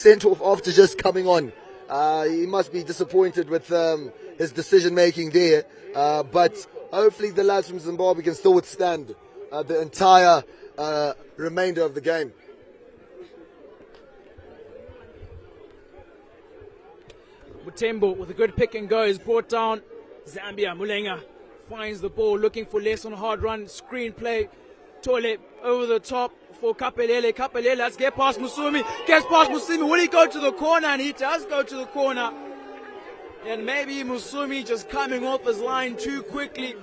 sent off after just coming on. He must be disappointed with his decision making there, but hopefully the lads from Zimbabwe can still withstand the entire remainder of the game. Mutembo with a good pick and go is brought down. Zambia, Mulenga finds the ball, looking for less on a hard run, screen play. Tole over the top for Kapelele. Kapelele, let's get past Musumi. Gets past Musumi. Will he go to the corner? And he does go to the corner. And maybe Musumi just coming off his line too quickly.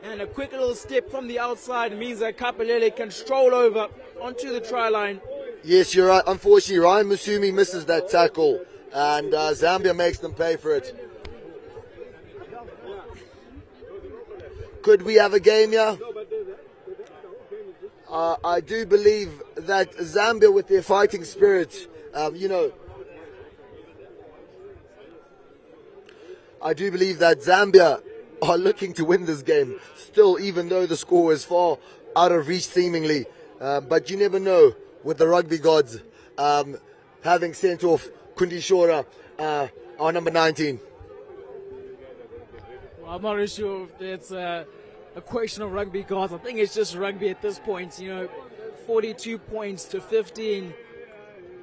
And a quick little step from the outside means that Kapelele can stroll over onto the try line. Yes, you're right. Unfortunately, Ryan Musumi misses that tackle. And Zambia makes them pay for it. Could we have a game here? I do believe that Zambia, with their fighting spirit, I do believe that Zambia are looking to win this game still, even though the score is far out of reach seemingly. But you never know with the rugby gods having sent off Kundi Shora, our number 19. Well, I'm not really sure if it's a question of rugby gods. I think it's just rugby at this point. 42 points to 15.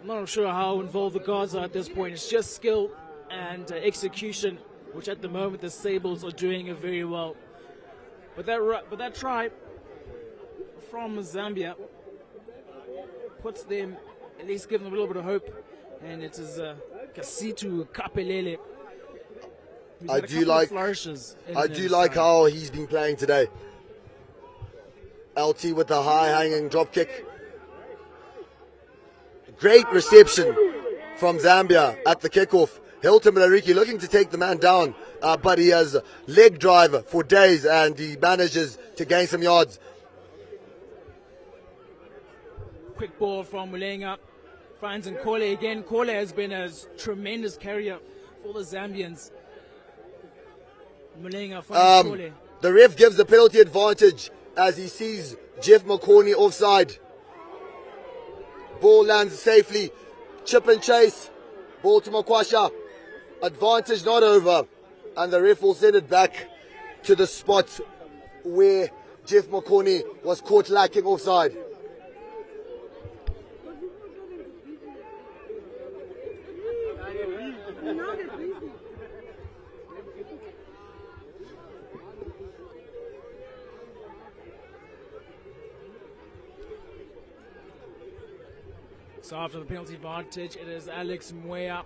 I'm not sure how involved the guards are at this point. It's just skill and execution, which at the moment the Sables are doing it very well. But that try from Zambia puts them, at least give them a little bit of hope. And it is Kasitu Kapelele. I do like how he's been playing today. LT with the high hanging drop kick. Great reception from Zambia at the kickoff. Hilton Malariki looking to take the man down, but he has leg drive for days and he manages to gain some yards. Quick ball from Mulenga. Finds and Kole again. Kole has been a tremendous carrier for the Zambians. Mulenga finds Kole. The ref gives the penalty advantage as he sees Jeff McCorney offside. Ball lands safely. Chip and chase. Ball to Makwasha. Advantage not over. And the ref will send it back to the spot where Jeff McCorney was caught lacking offside. So after the penalty advantage, it is Alex Mwea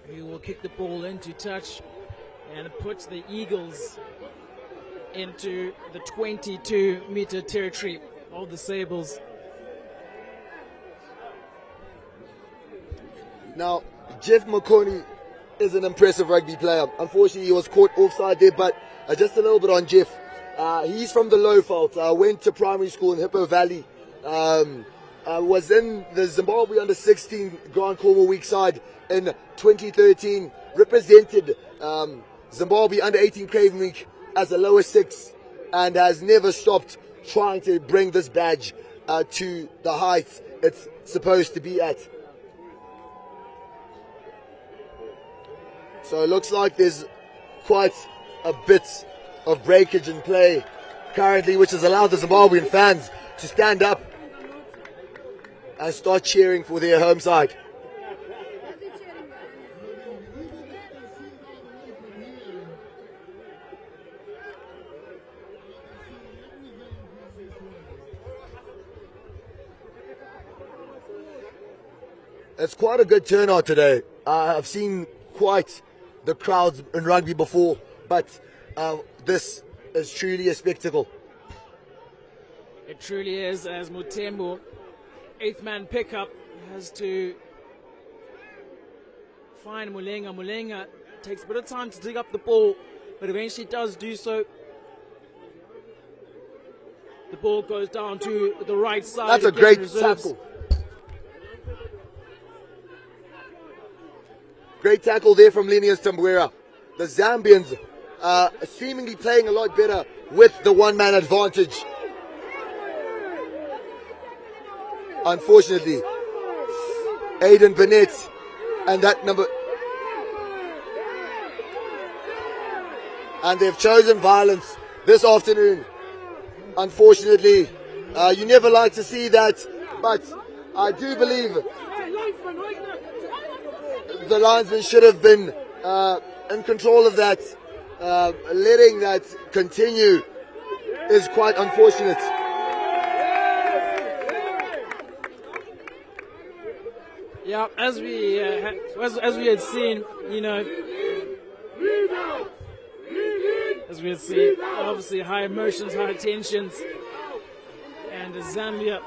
who will kick the ball into touch and puts the Eagles into the 22-meter territory of the Sables. Now, Jeff McConey is an impressive rugby player. Unfortunately, he was caught offside there, but just a little bit on Jeff. He's from the Lowveld. Went to primary school in Hippo Valley. Was in the Zimbabwe under-16 Grand Cornwall Week side in 2013. Represented Zimbabwe under-18 Craven Week as a lower six and has never stopped trying to bring this badge to the heights it's supposed to be at. So it looks like there's quite a bit of breakage in play currently, which has allowed the Zimbabwean fans to stand up and start cheering for their home side. It's quite a good turnout today. I've seen quite the crowds in rugby before, but this is truly a spectacle. It truly is, as Mutembo, eighth man pickup, has to find Mulenga. Mulenga takes a bit of time to dig up the ball, but eventually does do so. The ball goes down to the right side. That's a great tackle. Great tackle there from Linus Tambuera. The Zambians seemingly playing a lot better with the one-man advantage. Unfortunately, Aiden Burnett, and that number. And they've chosen violence this afternoon. Unfortunately, you never like to see that, but I do believe the linesman should have been in control of that. Letting that continue is quite unfortunate. Yeah, as we had seen, obviously high emotions, high tensions, and Zambia,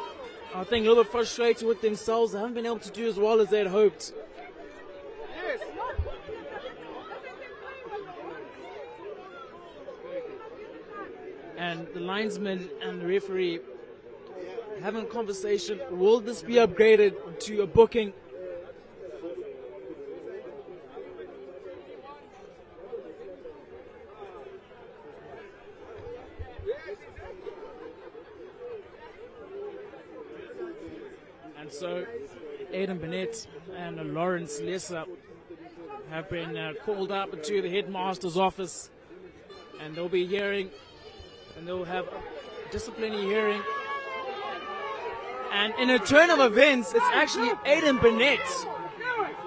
I think, a little bit frustrated with themselves. They haven't been able to do as well as they had hoped. And the linesman and the referee having a conversation. Will this be upgraded to a booking? And so Aiden Burnett and Lawrence Lesser have been called up to the headmaster's office, and they'll be hearing, and they'll have a disciplinary hearing. And in a turn of events, it's actually Aiden Burnett.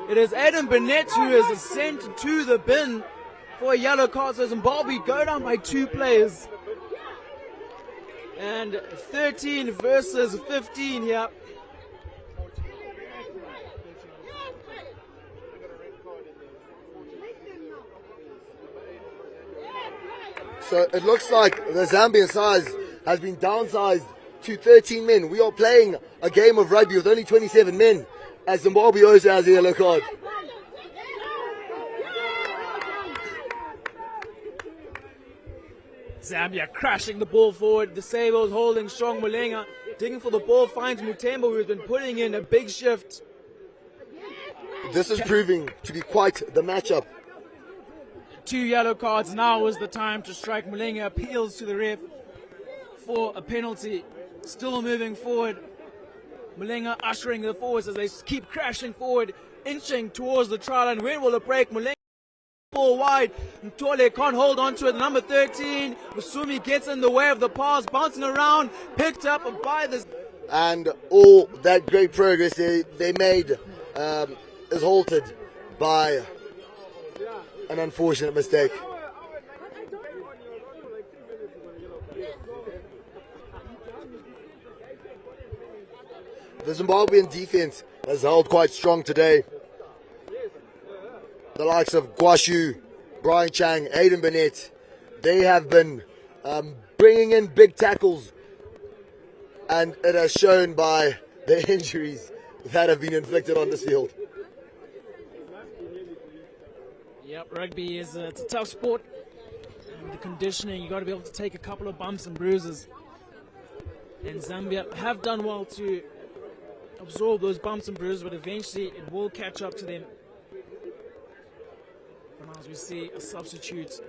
It is Aiden Burnett who is sent to the bin for a yellow card. So Zimbabwe go down by 2 players. And 13 versus 15 here. So it looks like the Zambian side has been downsized to 13 men. We are playing a game of rugby with only 27 men, as Zimbabwe also has a yellow card. Zambia crashing the ball forward. The Sables holding strong. Malenga digging for the ball, finds Mutembo, who has been putting in a big shift. This is proving to be quite the matchup. 2 yellow cards. Now is the time to strike. Malenga appeals to the ref for a penalty. Still moving forward. Malenga ushering the forwards as they keep crashing forward, inching towards the try line. When will it break? Malenga ball wide. Ntole can't hold on to it. Number 13, Musumi gets in the way of the pass, bouncing around, picked up by the... And all that great progress they made is halted by an unfortunate mistake. The Zimbabwean defense has held quite strong today. The likes of Guashu, Brian Chang, Aiden Burnett, they have been bringing in big tackles, and it has shown by the injuries that have been inflicted on this field. Yep, rugby is it's a tough sport, and the conditioning, you got to be able to take a couple of bumps and bruises. And Zambia have done well to absorb those bumps and bruises, but eventually it will catch up to them. And as we see a substitute.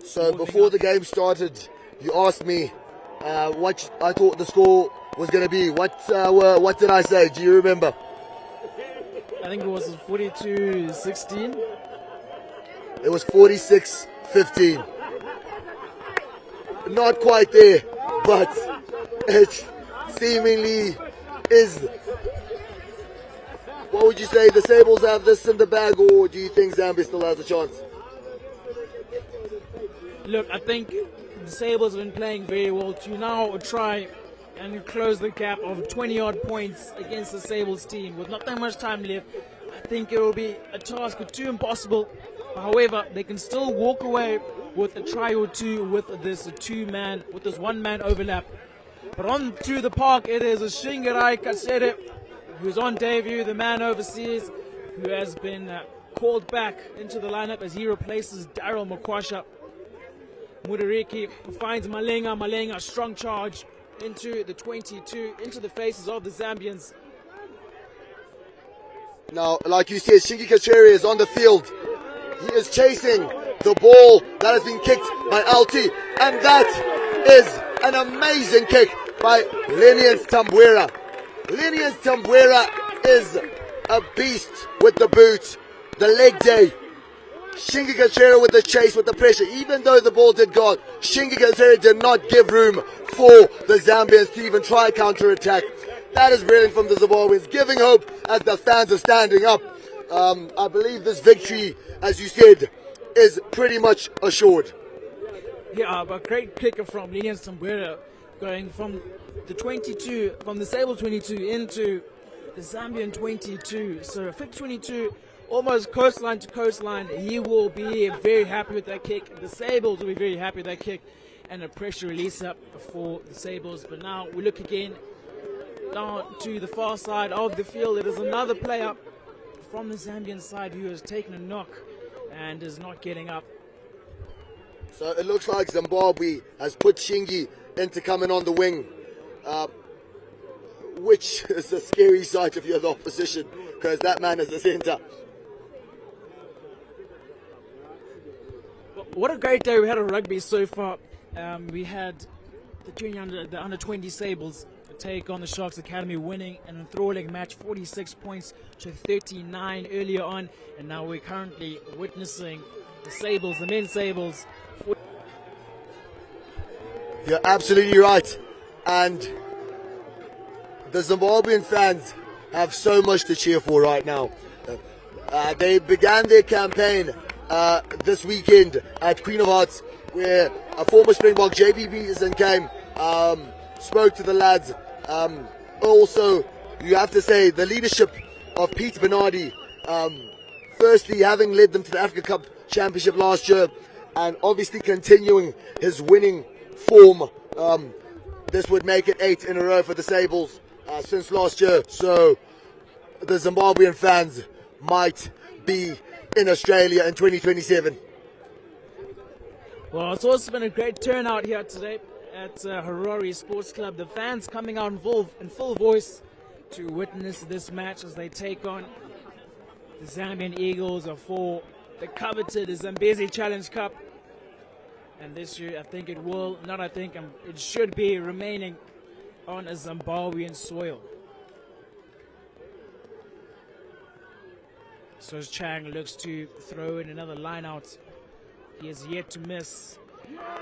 So before the game started, you asked me what I thought the score was going to be. What did I say? Do you remember? I think it was 42-16. It was 46-15. Not quite there, but it seemingly is. What would you say? The Sables have this in the bag, or do you think Zambia still has a chance? Look, I think the Sables have been playing very well to now try and close the gap of 20-odd points against the Sables team. With not that much time left, I think it will be a task too impossible. However, they can still walk away with a try or two with this one-man overlap. But on to the park, it is Shingarai Kasere, who's on debut, the man overseas, who has been called back into the lineup as he replaces Daryl Makwasha. Mudariki finds Malenga, strong charge into the 22, into the faces of the Zambians. Now, like you said, Shingi Kachere is on the field. He is chasing the ball that has been kicked by LT, and that is an amazing kick by Lenius Tambwera. Lenius Tambwera is a beast with the boot, the leg day. Shingi Kachera with the chase, with the pressure. Even though the ball did go, Shingi Kachera did not give room for the Zambians to even try counter-attack. That is brilliant from the Zimbabweans, giving hope as the fans are standing up. I believe this victory, as you said, is pretty much assured. Yeah, a great kicker from Lilian Sambuera, going from the 22, from the Sables 22 into the Zambian 22. So 22, almost coastline to coastline. He will be very happy with that kick. The Sables will be very happy with that kick, and a pressure release up for the Sables. But now we look again down to the far side of the field. It is another player from the Zambian side who has taken a knock and is not getting up. So it looks like Zimbabwe has put Shingi into coming on the wing, which is a scary sight if you're the opposition, because that man is the centre. What a great day we had of rugby so far. We had the under 20 Sables take on the Sharks Academy, winning an enthralling match, 46 points to 39 earlier on, and now we're currently witnessing the Sables, the men's Sables. You're absolutely right, and the Zimbabwean fans have so much to cheer for right now. They began their campaign this weekend at Queen of Hearts, where a former Springbok, JP Peterson, came, spoke to the lads. Also, you have to say the leadership of Pete Bernardi, firstly having led them to the Africa Cup Championship last year, and obviously continuing his winning form. This would make it 8 in a row for the Sables since last year. So the Zimbabwean fans might be in Australia in 2027. Well, it's also been a great turnout here today at Harare Sports Club. The fans coming out in full voice to witness this match as they take on the Zambian Eagles for the coveted Zambezi Challenge Cup. And this year, I think it will, not I think, it should be remaining on a Zimbabwean soil. So Chang looks to throw in another line out. He has yet to miss.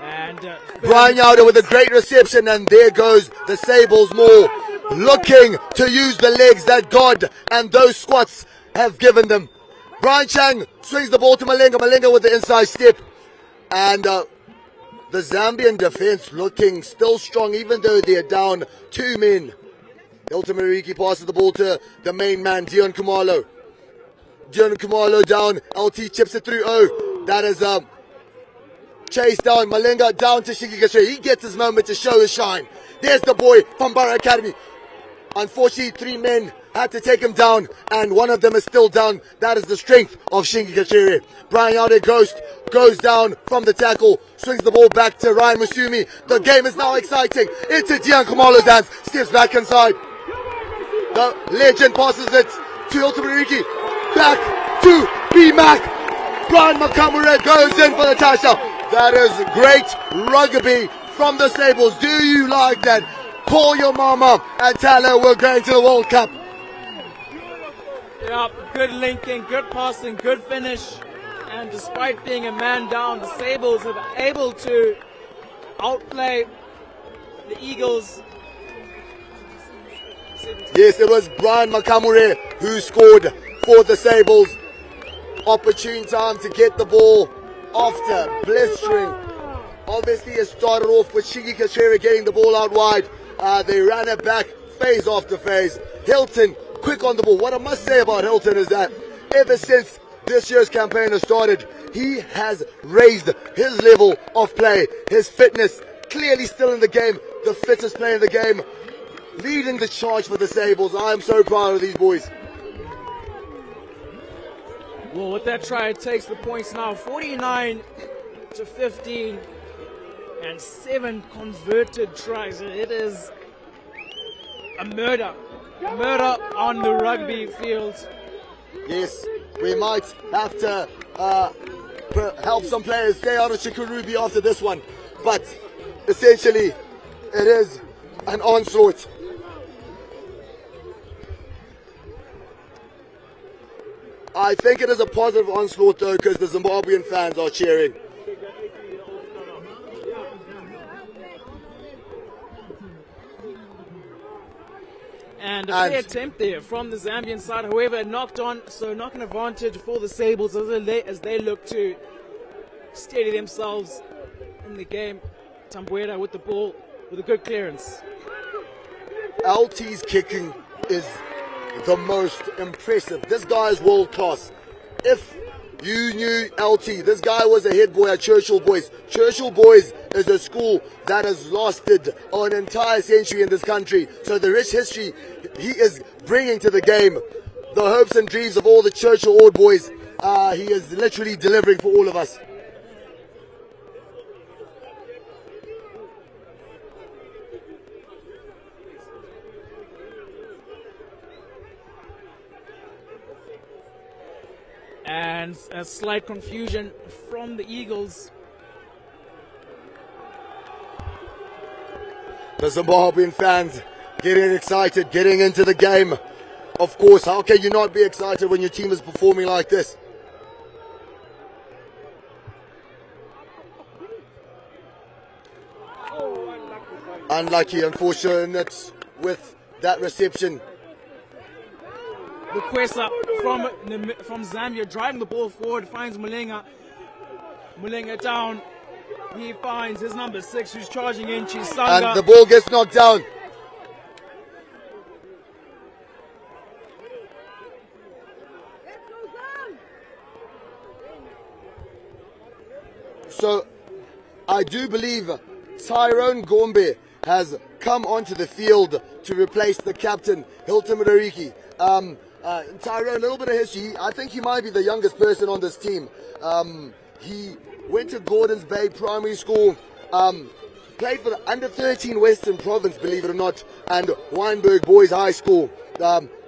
And Brian Yauda with a great reception, and there goes the Sables more, looking to use the legs that God and those squats have given them. Brian Chang swings the ball to Malenga. Malenga with the inside step, and the Zambian defense looking still strong, even though they're down 2 men. Hilton Mariki passes the ball to the main man, Dion Kumalo. Dion Kumalo down, LT chips it through. Oh, that is chase down, Malenga down to Shingi Kachera. He gets his moment to show his shine. There's the boy from Borough Academy. Unfortunately, 3 men had to take him down, and one of them is still down. That is the strength of Shingi Kachera. Brian Yauda Ghost goes down from the tackle, swings the ball back to Ryan Musumi. The game is now exciting. Into Dion Kumalo's hands, steps back inside. The legend passes it to Hilton Mariki. Back to B-Mac. Brian Makamure goes in for the touchdown. That is great rugby from the Sables. Do you like that? Call your mama and tell her we're going to the World Cup. Yeah, good linking, good passing, good finish. And despite being a man down, the Sables are able to outplay the Eagles. Yes, it was Brian Makamure who scored for the Sables. Opportune time to get the ball after blistering. Obviously, it started off with Shingi Kachera getting the ball out wide. They ran it back phase after phase. Hilton quick on the ball. What I must say about Hilton is that ever since this year's campaign has started, he has raised his level of play, his fitness, clearly still in the game, the fittest player in the game, leading the charge for the Sables. I am so proud of these boys. Well, with that try, it takes the points now 49 to 15 and 7 converted tries. It is a murder on the rugby field. Yes, we might have to help some players stay out of Chikurubi after this one, but essentially it is an onslaught. I think it is a positive onslaught though, because the Zimbabwean fans are cheering. And a fair attempt there from the Zambian side. However, knocked on, so knocking advantage for the Sables as they look to steady themselves in the game. Tambuera with the ball with a good clearance. LT's kicking is the most impressive. This guy is world class. If you knew LT, this guy was a head boy at Churchill Boys. Churchill Boys is a school that has lasted an entire century in this country. So the rich history he is bringing to the game, the hopes and dreams of all the Churchill Old boys, he is literally delivering for all of us. And a slight confusion from the Eagles. The Zimbabwean fans getting excited, getting into the game. Of course, how can you not be excited when your team is performing like this? Unlucky, unfortunate with that reception. Requesta from Zambia driving the ball forward, finds Mulenga. Mulenga down. He finds his number 6 who's charging in, Chisanga. And the ball gets knocked down. So I do believe Tyrone Gombe has come onto the field to replace the captain, Hilton Mudariki. Tyrone, a little bit of history. I think he might be the youngest person on this team. He went to Gordons Bay Primary School, played for the under-13 Western Province, believe it or not, and Weinberg Boys High School.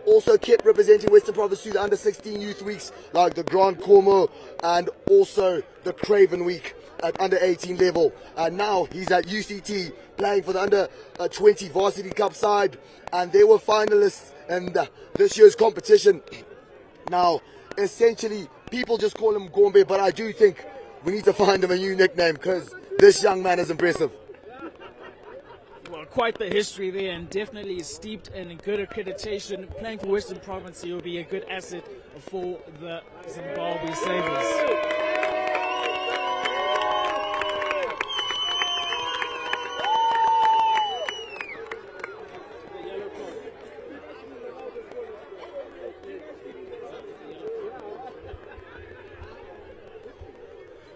Also kept representing Western Province through the under-16 youth weeks, like the Grand Cormo and also the Craven Week at under-18 level. And now he's at UCT playing for the under-20 Varsity Cup side, and they were finalists in this year's competition. Now, essentially, people just call him Gombe, but I do think we need to find him a new nickname because this young man is impressive. Well, quite the history there, and definitely steeped in good accreditation. Playing for Western Province, he will be a good asset for the Zimbabwe Sables.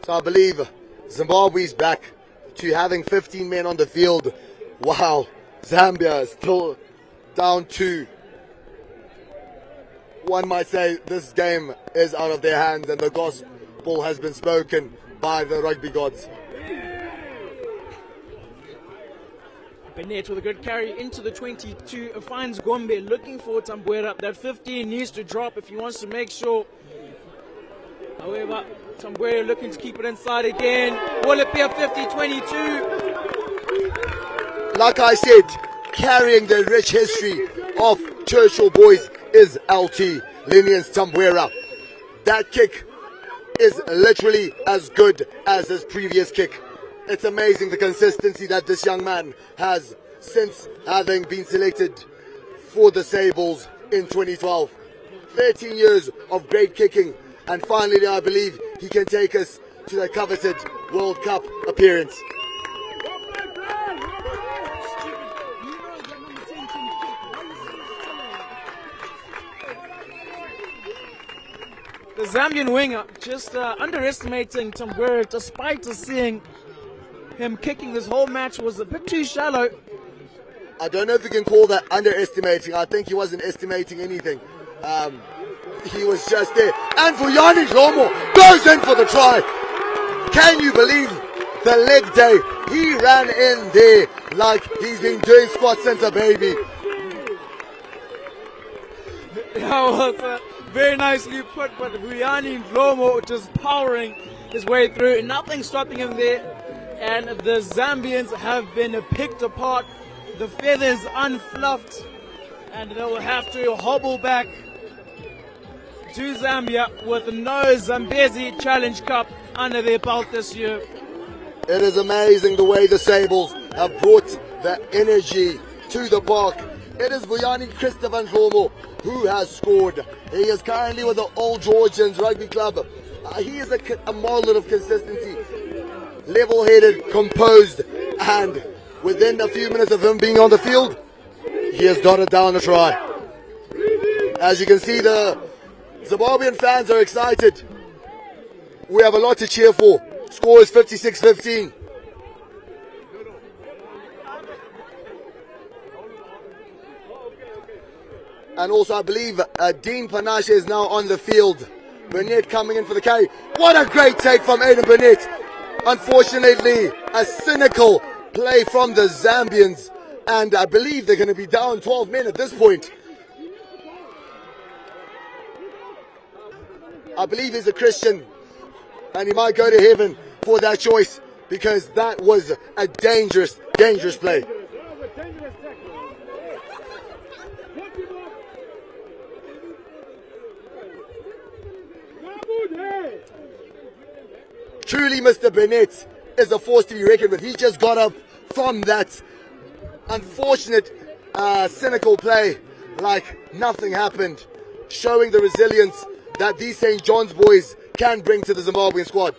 So I believe Zimbabwe's back to having 15 men on the field. Wow, Zambia is still down 2. One might say this game is out of their hands and the gospel has been spoken by the rugby gods. Bennett with a good carry into the 22, finds Gombe looking for Tambuera. That 15 needs to drop if he wants to make sure. However, Tambuera looking to keep it inside again. Will it be a 50-22? Like I said, carrying the rich history of Churchill Boys is LT, Linians Tambuera. That kick is literally as good as his previous kick. It's amazing the consistency that this young man has since having been selected for the Sables in 2012. 13 years of great kicking, and finally I believe he can take us to the coveted World Cup appearance. The Zambian winger just underestimating Tambuera, despite seeing him kicking this whole match was a bit too shallow. I don't know if you can call that underestimating. I think he wasn't estimating anything. He was just there. And for Yanni Lomo goes in for the try. Can you believe the leg day? He ran in there like he's been doing squats since a baby. That was very nicely put, but Yanni Lomo just powering his way through. Nothing stopping him there. And the Zambians have been picked apart. The feathers unfluffed. And they will have to hobble back to Zambia with no Zambezi Challenge Cup under their belt this year. It is amazing the way the Sables have brought the energy to the park. It is Vuyani Christopher Ndlomo who has scored. He is currently with the Old Georgians Rugby Club. He is a model of consistency, level-headed, composed, and within a few minutes of him being on the field, he has dotted down a try. As you can see, the Zimbabwean fans are excited. We have a lot to cheer for. Score is 56-15. And also, I believe Dean Panache is now on the field. Burnett coming in for the carry. What a great take from Aiden Burnett. Unfortunately, a cynical play from the Zambians. And I believe they're going to be down 12 men at this point. I believe he's a Christian. And he might go to heaven for that choice. Because that was a dangerous, dangerous play. Truly, Mr. Burnett is a force to be reckoned with. He just got up from that unfortunate, cynical play like nothing happened, showing the resilience that these St. John's boys can bring to the Zimbabwean squad.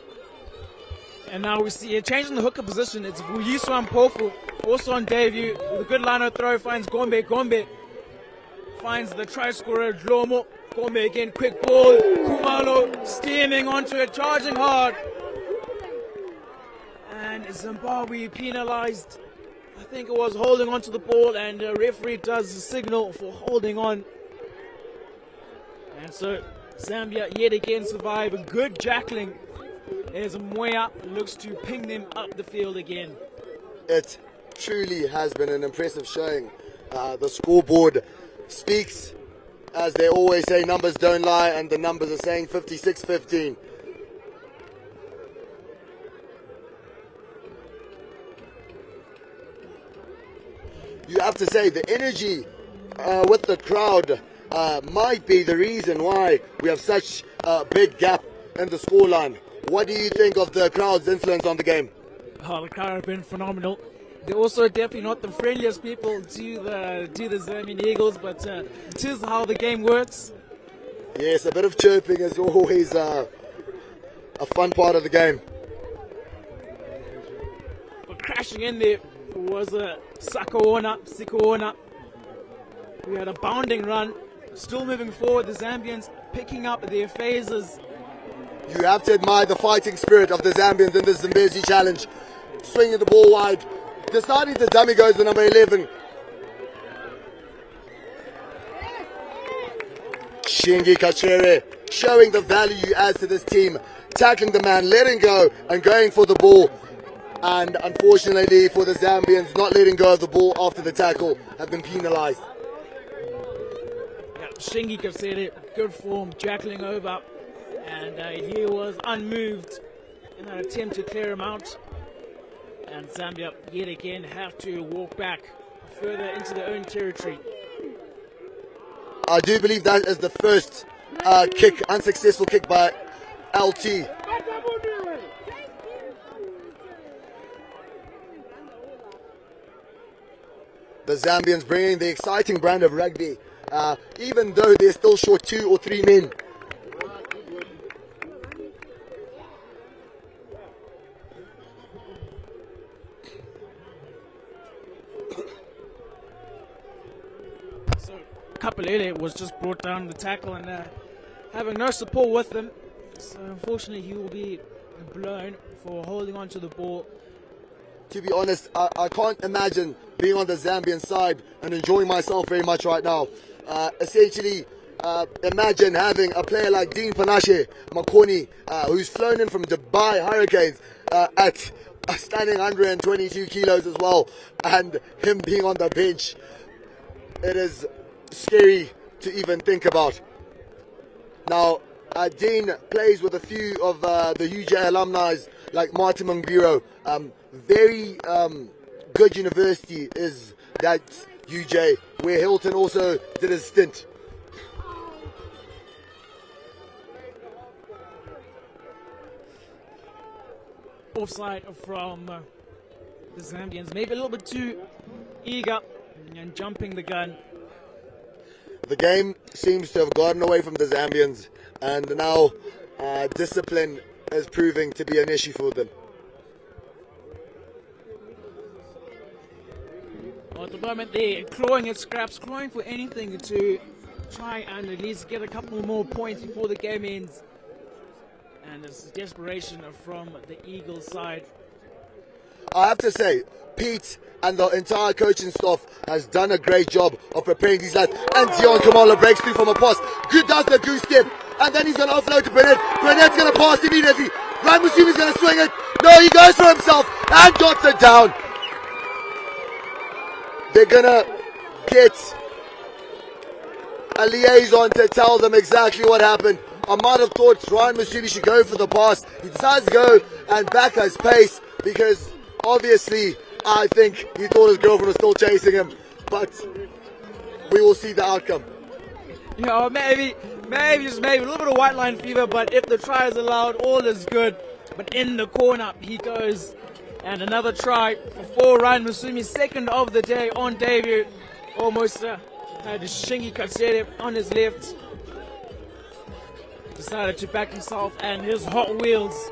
And now we see a change in the hooker position. It's Vuyiswa Mpofu, also on debut, with a good line-out throw, finds Gombe. Gombe finds the try scorer, Dlomo. Gombe again, quick ball. Kumalo steaming onto it, charging hard. And Zimbabwe penalized. I think it was holding on to the ball, and the referee does the signal for holding on. And so Zambia yet again survive a good jackling as Moya looks to ping them up the field again. It truly has been an impressive showing. The scoreboard speaks, as they always say, numbers don't lie, and the numbers are saying 56-15. You have to say the energy with the crowd might be the reason why we have such a big gap in the scoreline. What do you think of the crowd's influence on the game? Oh, the crowd have been phenomenal. They're also definitely not the friendliest people to the Zambian Eagles, but it is how the game works. Yes, a bit of chirping is always a fun part of the game. But crashing in there was a Sikoona. We had a bounding run, still moving forward. The Zambians picking up their phases. You have to admire the fighting spirit of the Zambians in this Zambezi challenge. Swinging the ball wide. Deciding the dummy goes to number 11. Shingi Kachere showing the value he adds to this team. Tackling the man, letting go and going for the ball. And unfortunately for the Zambians, not letting go of the ball after the tackle have been penalized. Yeah, Shingi Kachere, good form, jackling over. And he was unmoved in an attempt to clear him out. And Zambia yet again have to walk back further into their own territory. I do believe that is the first unsuccessful kick by LT. The Zambians bringing the exciting brand of rugby, even though they're still short 2 or 3 men. Kapalele was just brought down the tackle and having no support with him. So unfortunately he will be blown for holding on to the ball. To be honest, I can't imagine being on the Zambian side and enjoying myself very much right now. Essentially, imagine having a player like Dean Panache Makoni, who's flown in from Dubai Hurricanes at a stunning 122 kilos as well, and him being on the bench. It is scary to even think about. Now, Dean plays with a few of the UJ alumni like Martin Mangiro. Very good university is that UJ, where Hilton also did his stint. offside from the Zambians. Maybe a little bit too eager and jumping the gun. The game seems to have gotten away from the Zambians, and now discipline is proving to be an issue for them. Well, at the moment, they're clawing at scraps, clawing for anything to try and at least get a couple more points before the game ends. And it's desperation from the Eagles side. I have to say, Pete and the entire coaching staff has done a great job of preparing these lads. And Dion Kamala breaks through from a pass. Good does the goose step. And then he's going to offload to Burnett. Burnett's going to pass immediately. Ryan Musumi's going to swing it. No, he goes for himself and jots it down. They're going to get a liaison to tell them exactly what happened. I might have thought Ryan Musumi should go for the pass. He decides to go and back his pace because obviously I think he thought his girlfriend was still chasing him. But we will see the outcome. Yeah, maybe a little bit of white line fever, but if the try is allowed, all is good. But in the corner he goes, and another try for Ryan Musumi, second of the day on debut. Almost had Shingi Katsere on his left. Decided to back himself and his Hot Wheels.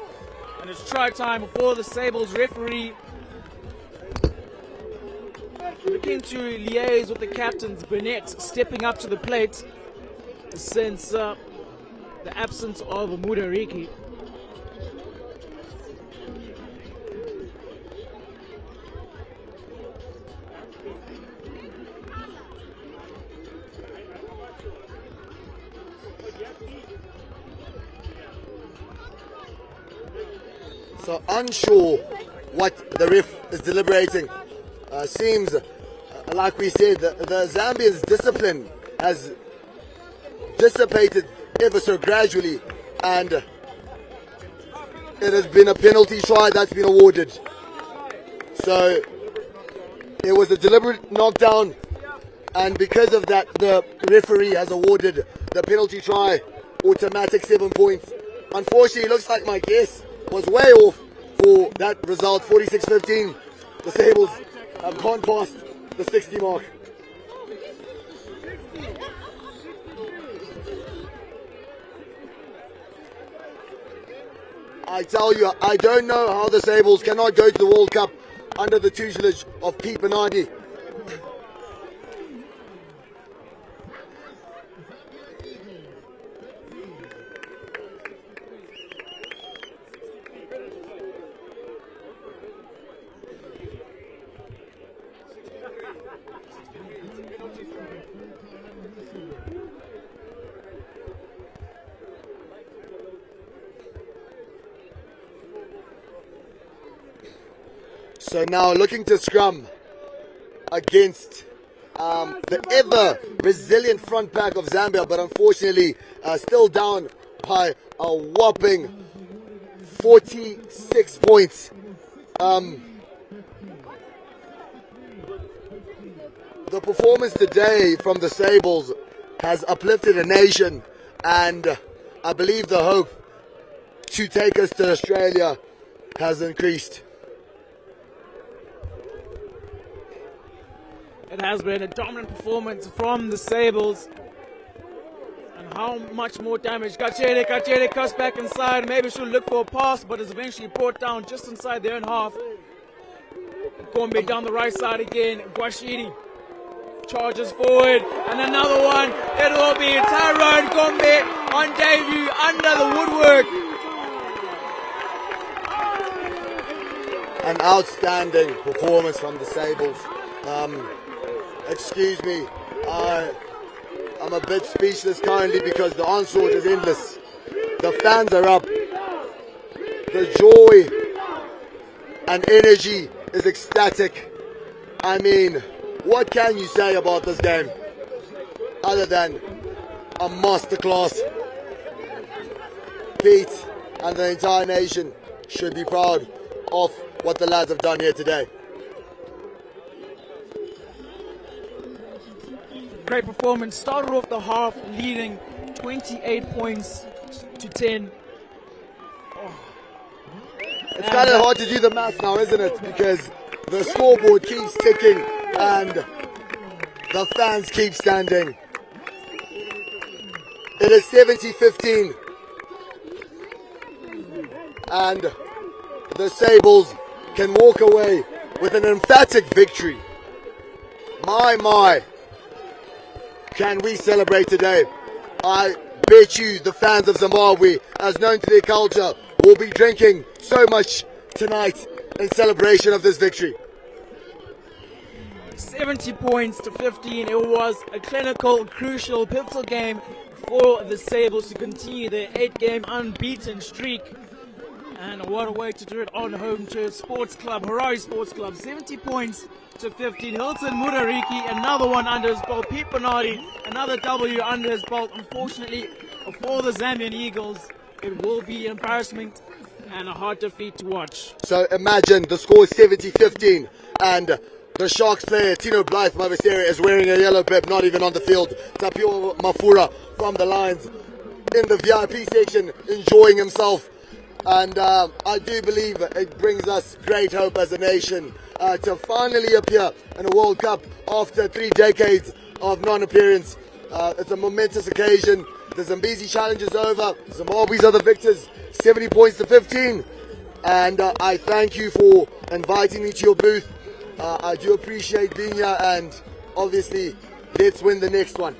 And it's try time for the Sables referee. Looking to liaise with the captains, Burnett stepping up to the plate since the absence of Mudariki. So unsure what the ref is deliberating. Seems like we said, the Zambians' discipline has dissipated ever so gradually, and it has been a penalty try that's been awarded. So it was a deliberate knockdown, and because of that the referee has awarded the penalty try automatic 7 points. Unfortunately, it looks like my guess was way off for that result. 46-15. The Sables have gone past the 60 mark. I tell you, I don't know how the Sables cannot go to the World Cup under the tutelage of Pete Bernardi. So now looking to scrum against the ever resilient front pack of Zambia, but unfortunately still down by a whopping 46 points. The performance today from the Sables has uplifted a nation, and I believe the hope to take us to Australia has increased. It has been a dominant performance from the Sables. And how much more damage? Kachere cuts back inside. Maybe she'll look for a pass, but is eventually brought down just inside their own half. Gombe down the right side again. Guashiri charges forward. And another one. It will be Tyrone Gombe on debut under the woodwork. An outstanding performance from the Sables. Excuse me, I'm a bit speechless currently because the onslaught is endless. The fans are up. The joy and energy is ecstatic. I mean, what can you say about this game other than a masterclass? Pete and the entire nation should be proud of what the lads have done here today. Great performance. Started off the half leading 28 points to 10. It's kind of hard to do the math now, isn't it? Because the scoreboard keeps ticking and the fans keep standing. It is 70-15. And the Sables can walk away with an emphatic victory. My. Can we celebrate today? I bet you the fans of Zimbabwe, as known to their culture, will be drinking so much tonight in celebration of this victory. 70 points to 15. It was a clinical, crucial, pivotal game for the Sables to continue their 8-game unbeaten streak. And what a way to do it on home to Sports Club, Harare Sports Club. 70 points to 15. Hilton Mudariki, another one under his belt. Pete Bernardi, another W under his belt. Unfortunately, for the Zambian Eagles, it will be embarrassment and a hard defeat to watch. So imagine the score is 70-15 and the Sharks player Tino Blythe Mavesera is wearing a yellow bib, not even on the field. Tapio Mafura from the Lions in the VIP section enjoying himself. And I do believe it brings us great hope as a nation to finally appear in a World Cup after 3 decades of non-appearance. It's a momentous occasion. The Zambezi challenge is over. Zimbabwe's are the victors, 70 points to 15. And I thank you for inviting me to your booth. I do appreciate being here, and obviously, let's win the next one.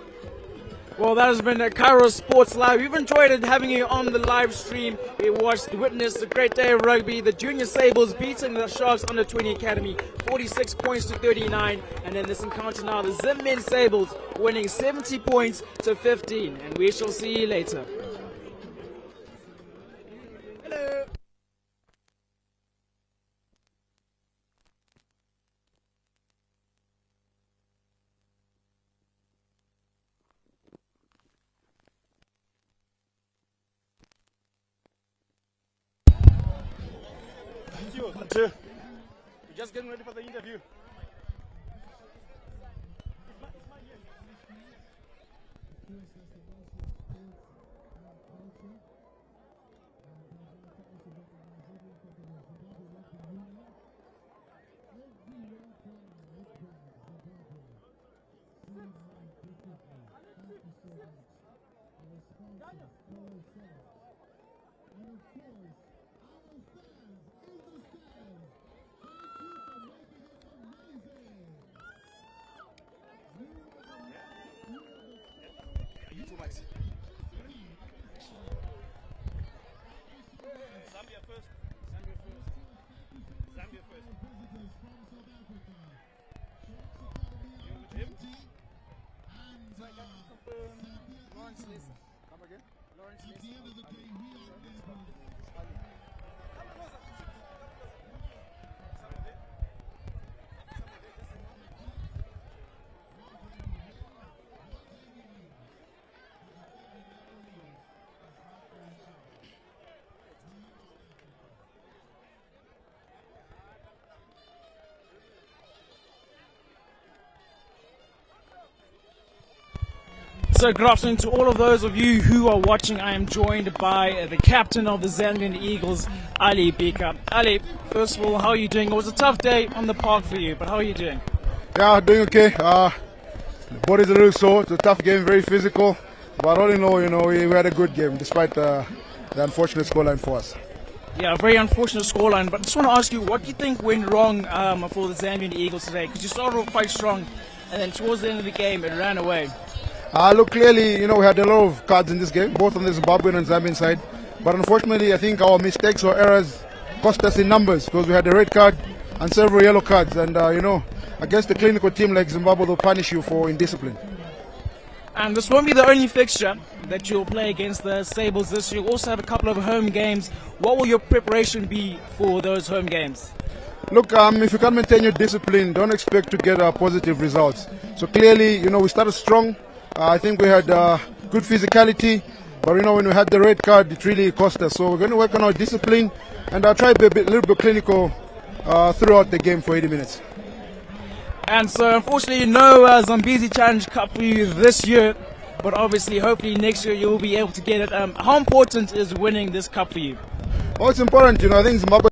Well, that has been Cairo Sports Live. We've enjoyed it having you on the live stream. We witnessed a great day of rugby. The Junior Sables beating the Sharks Under 20 Academy 46 points to 39. And in this encounter now, the Zim Sables winning 70 points to 15. And we shall see you later. Hello. We're just getting ready for the interview. Zambia first. Zambia first. You with him? So I got to confirm Lawrence Lester. Come again? Lawrence Lester. So good afternoon to all of those of you who are watching. I am joined by the captain of the Zambian Eagles, Ali Bika. Ali, first of all, how are you doing? It was a tough day on the park for you, but how are you doing? Yeah, doing okay. The body's a little sore. It's a tough game, very physical. But all in all, we had a good game despite the unfortunate scoreline for us. Yeah, a very unfortunate scoreline. But I just want to ask you, what do you think went wrong for the Zambian Eagles today? Because you started off quite strong, and then towards the end of the game, it ran away. Look, clearly, we had a lot of cards in this game, both on the Zimbabwean and Zambian side. But unfortunately, I think our mistakes or errors cost us in numbers because we had a red card and several yellow cards. And, against a clinical team like Zimbabwe, they'll punish you for indiscipline. And this won't be the only fixture that you'll play against the Sables this year. You also have a couple of home games. What will your preparation be for those home games? Look, if you can't maintain your discipline, don't expect to get positive results. So clearly, we started strong. I think we had good physicality, but when we had the red card, it really cost us. So we're going to work on our discipline, and I'll try to be a little bit clinical throughout the game for 80 minutes. And so, unfortunately, no Zambezi Challenge Cup for you this year, but obviously, hopefully next year you'll be able to get it. How important is winning this cup for you? Oh, it's important. I think Zimbabwe